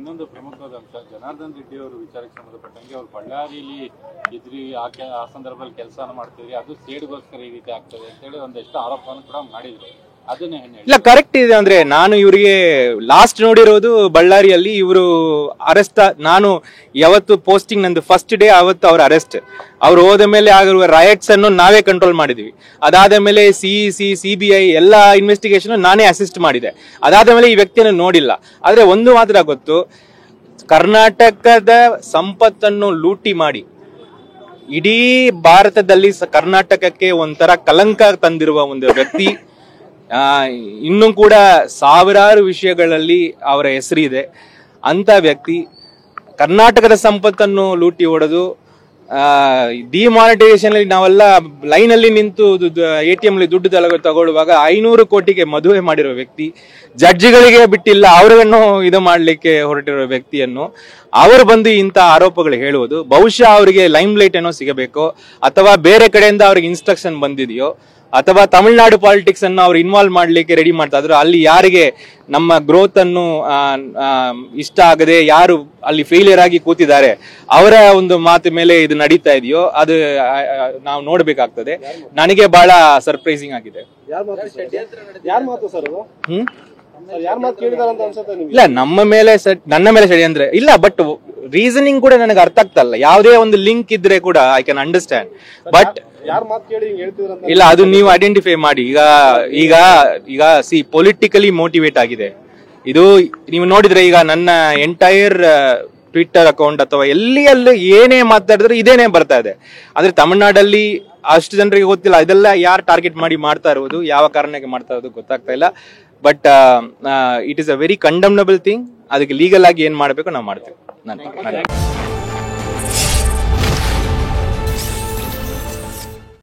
ಇನ್ನೊಂದು ಪ್ರಮುಖವಾದ ಅಂಶ, ಜನಾರ್ದನ್ ರೆಡ್ಡಿ ಅವರು ವಿಚಾರಕ್ಕೆ ಸಂಬಂಧಪಟ್ಟಂಗೆ ಅವ್ರು ಬಳ್ಳಾರಿಯಲ್ಲಿ ಇದ್ರಿ ಆ ಸಂದರ್ಭದಲ್ಲಿ ಕೆಲಸ ಮಾಡ್ತಿದ್ರಿ, ಅದು ಸೇಡ್ಗೋಸ್ಕರ ಈ ರೀತಿ ಆಗ್ತದೆ ಅಂತೇಳಿ ಒಂದಷ್ಟು ಆರೋಪವನ್ನು ಕೂಡ ಮಾಡಿದ್ರು. ಅದನ್ನೇ ಇಲ್ಲ, ಕರೆಕ್ಟ್ ಇದೆ. ಅಂದ್ರೆ ನಾನು ಇವರಿಗೆ ಲಾಸ್ಟ್ ನೋಡಿರೋದು ಬಳ್ಳಾರಿಯಲ್ಲಿ ಇವರು ಅರೆಸ್ಟ್. ನಾನು ಯಾವತ್ತು ಪೋಸ್ಟಿಂಗ್ ನಂದು ಫಸ್ಟ್ ಡೇ ಅವತ್ತು ಅವ್ರ ಅರೆಸ್ಟ್. ಅವ್ರು ಹೋದ ಮೇಲೆ ಆಗಿರುವ ರೈಟ್ಸ್ ಅನ್ನು ನಾವೇ ಕಂಟ್ರೋಲ್ ಮಾಡಿದ್ವಿ. ಅದಾದ ಮೇಲೆ CBI ಎಲ್ಲ ಇನ್ವೆಸ್ಟಿಗೇಷನ್ ನಾನೇ ಅಸಿಸ್ಟ್ ಮಾಡಿದೆ. ಅದಾದ ಮೇಲೆ ಈ ವ್ಯಕ್ತಿಯನ್ನು ನೋಡಿಲ್ಲ. ಆದ್ರೆ ಒಂದು ಮಾತ್ರ ಗೊತ್ತು, ಕರ್ನಾಟಕದ ಸಂಪತ್ತನ್ನು ಲೂಟಿ ಮಾಡಿ ಇಡೀ ಭಾರತದಲ್ಲಿ ಕರ್ನಾಟಕಕ್ಕೆ ಒಂಥರ ಕಲಂಕ ತಂದಿರುವ ಒಂದು ವ್ಯಕ್ತಿ. ಇನ್ನೂ ಕೂಡ ಸಾವಿರಾರು ವಿಷಯಗಳಲ್ಲಿ ಅವರ ಹೆಸರಿದೆ. ಅಂತ ವ್ಯಕ್ತಿ ಕರ್ನಾಟಕದ ಸಂಪತ್ತನ್ನು ಲೂಟಿ ಹೊಡೆದು ಡಿಮಾನಿಟೈಸೇಷನ್ ಅಲ್ಲಿ ನಾವೆಲ್ಲ ಲೈನ್ ಅಲ್ಲಿ ನಿಂತು ATM ಅಲ್ಲಿ ದುಡ್ಡು ತಗೊಳ್ಳುವಾಗ 500 ಕೋಟಿಗೆ ಮದುವೆ ಮಾಡಿರೋ ವ್ಯಕ್ತಿ, ಜಡ್ಜಿಗಳಿಗೆ ಬಿಟ್ಟಿಲ್ಲ ಅವರನ್ನು ಇದು ಮಾಡ್ಲಿಕ್ಕೆ ಹೊರಟಿರೋ ವ್ಯಕ್ತಿಯನ್ನು ಅವರು ಬಂದು ಇಂಥ ಆರೋಪಗಳು ಹೇಳುವುದು, ಬಹುಶಃ ಅವರಿಗೆ ಲೈಮ್ ಲೈಟ್ ಏನೋ ಸಿಗಬೇಕು, ಅಥವಾ ಬೇರೆ ಕಡೆಯಿಂದ ಅವ್ರಿಗೆ ಇನ್ಸ್ಟ್ರಕ್ಷನ್ ಬಂದಿದೆಯೋ, ಅಥವಾ ತಮಿಳುನಾಡು ಪಾಲಿಟಿಕ್ಸ್ ಅನ್ನು ಅವ್ರು ಇನ್ವಾಲ್ವ್ ಮಾಡ್ಲಿಕ್ಕೆ ರೆಡಿ ಮಾಡ್ತಾ ಇದ್ರು. ಅಲ್ಲಿ ಯಾರಿಗೆ ನಮ್ಮ ಗ್ರೋತ್ ಅನ್ನು ಇಷ್ಟ ಆಗದೆ ಯಾರು ಅಲ್ಲಿ ಫೇಲಿಯರ್ ಆಗಿ ಕೂತಿದ್ದಾರೆ ಅವರ ಒಂದು ಮಾತು ಮೇಲೆ ಇದು ನಡೀತಾ ಇದೆಯೋ ಅದು ನಾವು ನೋಡ್ಬೇಕಾಗ್ತದೆ. ನನಗೆ ಬಹಳ ಸರ್ಪ್ರೈಸಿಂಗ್ ಆಗಿದೆ. ಇಲ್ಲ, ನನ್ನ ಮೇಲೆ ಷಡ್ಯಂತ್ರ ಇಲ್ಲ, ಬಟ್ ರೀಸನಿಂಗ್ ಕೂಡ ನನಗೆ ಅರ್ಥ ಆಗ್ತಲ್ಲ. ಯಾವುದೇ ಒಂದು ಲಿಂಕ್ ಇದ್ರೆ ಕೂಡ ಐ ಕ್ಯಾನ್ ಅಂಡರ್ಸ್ಟ್ಯಾಂಡ್, ಬಟ್ ಇಲ್ಲ, ಅದು ನೀವು ಐಡೆಂಟಿಫೈ ಮಾಡಿ. ಈಗ ಪೊಲಿಟಿಕಲಿ ಮೋಟಿವೇಟ್ ಆಗಿದೆ ಇದು. ನೀವು ನೋಡಿದ್ರೆ ಈಗ ನನ್ನ ಎಂಟೈರ್ ಟ್ವಿಟ್ಟರ್ ಅಕೌಂಟ್ ಅಥವಾ ಎಲ್ಲಿ ಏನೇ ಮಾತಾಡಿದ್ರೆ ಇದೇನೆ ಬರ್ತಾ ಇದೆ. ಆದ್ರೆ ತಮಿಳ್ನಾಡಲ್ಲಿ ಅಷ್ಟು ಜನರಿಗೆ ಗೊತ್ತಿಲ್ಲ ಇದೆಲ್ಲ ಯಾರು ಟಾರ್ಗೆಟ್ ಮಾಡಿ ಮಾಡ್ತಾ ಇರೋದು, ಯಾವ ಕಾರಣಕ್ಕೆ ಮಾಡ್ತಾ ಇರೋದು ಗೊತ್ತಾಗ್ತಾ ಇಲ್ಲ. But it is a very condemnable thing. ಅದಕ್ಕೆ ಲೀಗಲ್ ಆಗಿ ಏನ್ ಮಾಡ್ಬೇಕು ನಾವು ಮಾಡ್ತೇವೆ.